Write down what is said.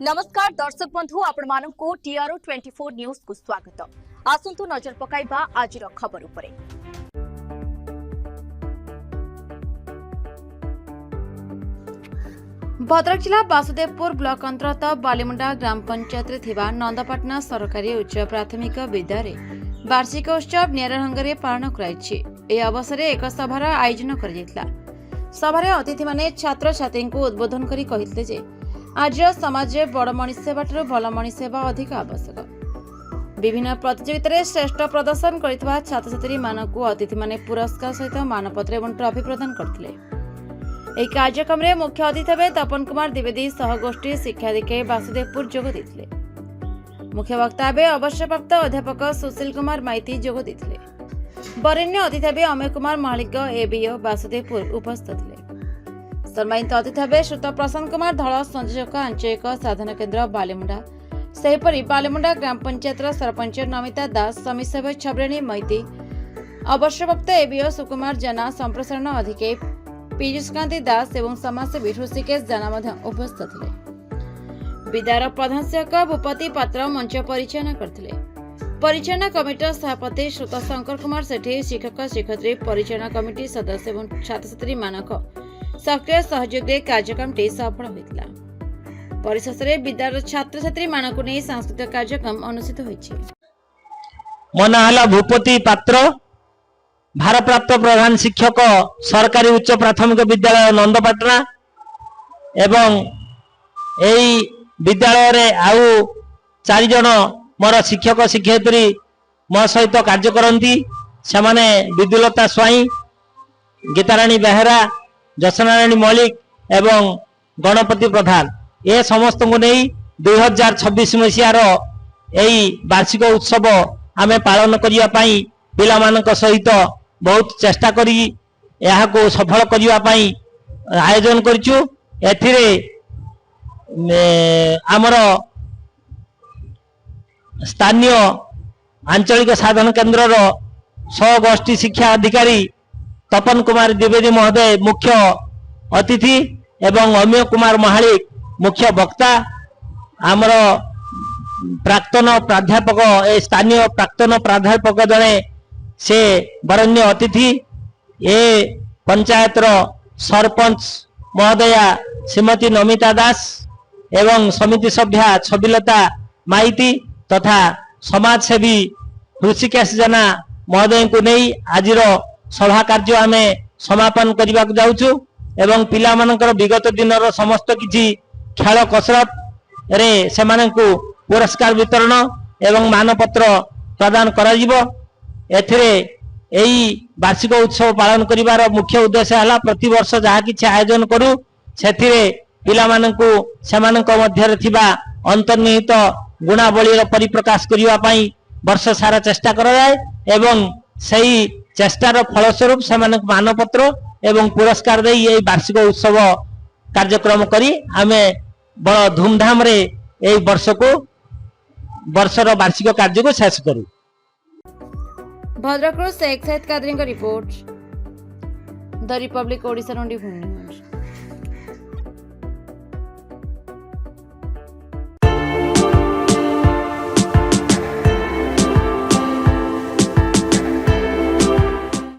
नमस्कार दर्शक बंधु आपण मानकु टीआरओ 24 न्यूज को स्वागत। आसंतु नजर पकाइबा आज खबर उपरे। भद्रक जिला वासुदेवपुर ब्लॉक अंतर्गत बालीमुंडा ग्राम पंचायत रे थिबा नंदपाटना सरकारी उच्च प्राथमिक विद्यालय वार्षिक उत्सव नियारा ढंग पालन कराइछि। ए अवसर एक सभार आयोजन कर सभार अतिथि माने छात्र छात्री को उद्बोधन करी कहितले जे आज समाज बड़ मनीष सेवा भल मनीष सेवा अधिक आवश्यक। विभिन्न प्रतियोगिता श्रेष्ठ प्रदर्शन करथिबा छात्र छात्री मानकु अतिथि माने पुरस्कार सहित मानपत्र एवं ट्रॉफी प्रदान करथिले। ଏହି କାର୍ଯ୍ୟକ୍ରମରେ ମୁଖ୍ୟ ଅତିଥି ଭାବେ ତପନ କୁମାର ଦ୍ୱିବେଦୀ ସହଗୋଷ୍ଠୀ ଶିକ୍ଷାଧିକାରୀ ବାସୁଦେବପୁର ଯୋଗ ଦେଇଥିଲେ। ମୁଖ୍ୟ ବକ୍ତା ଭାବେ ଅବସରପ୍ରାପ୍ତ ଅଧ୍ୟାପକ ସୁଶୀଲ କୁମାର ମାଇତି ଯୋଗ ଦେଇଥିଲେ। ବରେଣ୍ୟ ଅତିଥି ଭାବେ ଅମୟ କୁମାର ମହାଳିକ ଏବିଓ ବାସୁଦେବପୁର ଉପସ୍ଥିତ ଥିଲେ। ସମ୍ମାନିତ ଅତିଥି ଭାବେ ଶ୍ରୀତ ପ୍ରଶାନ୍ତ କୁମାର ଧଳ ସଂଯୋଜକ ଆଞ୍ଚଳିକ ସାଧନ କେନ୍ଦ୍ର ବାଲିମୁଣ୍ଡା, ସେହିପରି ବାଲିମୁଣ୍ଡା ଗ୍ରାମ ପଞ୍ଚାୟତର ସରପଞ୍ଚ ନମିତା ଦାସ, ସମିତି ସଭ୍ୟ ଛବ୍ରେଣୀ ମୈତି, ଅବସରପ୍ରାପ୍ତ ଏବିଓ ସୁକୁମାର ଜେନା, ସମ୍ପ୍ରସାରଣ ଅଧିକାରୀ पीयूषकांति दास एवं समाजसेवी ऋषिकेश जाना उपस्थित थे। विद्यालय प्रधान शिक्षक भूपति पात्र मंच परिचालन करथिले। परिचालन कमिटी सभापति श्रुत शंकर कुमार सेठी, शिक्षक शिक्षयित्री, परिचालन कमिटी सदस्य एवं छात्र छात्री मानक सक्रिय सहयोग कार्यक्रमटी सफल होइतिला। परिशेष विद्यालय छात्र छात्री मानक नहीं सांस्कृतिक कार्यक्रम अनुष्ठित होइछि। मो ना हला भूपति पात्र, भारप्राप्त प्रधान शिक्षक सरकारी उच्च प्राथमिक विद्यालय नंदपाटना एवं एई विद्यालय रे आउ 4 जन मोर शिक्षक शिक्षयित्री मो सहित कार्य करती। से माने विद्युलता स्वाई, गीताराणी बेहरा, जसनारायणी मौलिक एवं गणपति प्रधान, ए समस्त को नहीं 2026 मसीहार एई वार्षिक उत्सव आमे पालन करिया पाई पिला मानक सहित बहुत चेष्टा करी यहाँ को सफल करिया पाई आयोजन करिछु। एथिरे आमर स्थानीय आंचलिक साधन केन्द्र सहगोष्ठी शिक्षा अधिकारी तपन कुमार द्विवेदी महोदय मुख्य अतिथि एवं अमय कुमार महालिक मुख्य वक्ता, आमर प्राक्तन प्राध्यापक ए स्थानीय प्राक्तन प्राध्यापक जड़े से बरण्य अतिथि, ए पंचायत सरपंच महोदया श्रीमती नमिता दास एवं समिति सभ्या छबिलता माइती तथा समाजसेवी ऋषिकेश जना महोदय को नहीं आज सभा कार्य आम समापन करने को जाऊँ एवं पिला मानकर विगत दिन समस्त किसी खेल कसरत रे से पुरस्कार वितरण एवं मानपत्र प्रदान करा जिवो। एथिरे एई वार्षिक उत्सव पालन करिवार मुख्य उद्देश्य है प्रति वर्ष जहाँ किसी आयोजन करूँ सेथिरे पिला मानकु सेमानक मध्यरे थिबा अंतर्निहित गुणावली परिप्रकाश करिवा पई वर्ष सारा चेष्टा करा जाए एवं सही चेष्टार फलस्वरूप सेमानक मानपत्र एवं पुरस्कार दे एई वार्षिक उत्सव कार्यक्रम करी आमे बड़ धूमधाम रे एई वर्षर वार्षिक कार्य को शेष करूँ। Bhadrak Sheikh Syed Qadri report the Republic Odisha.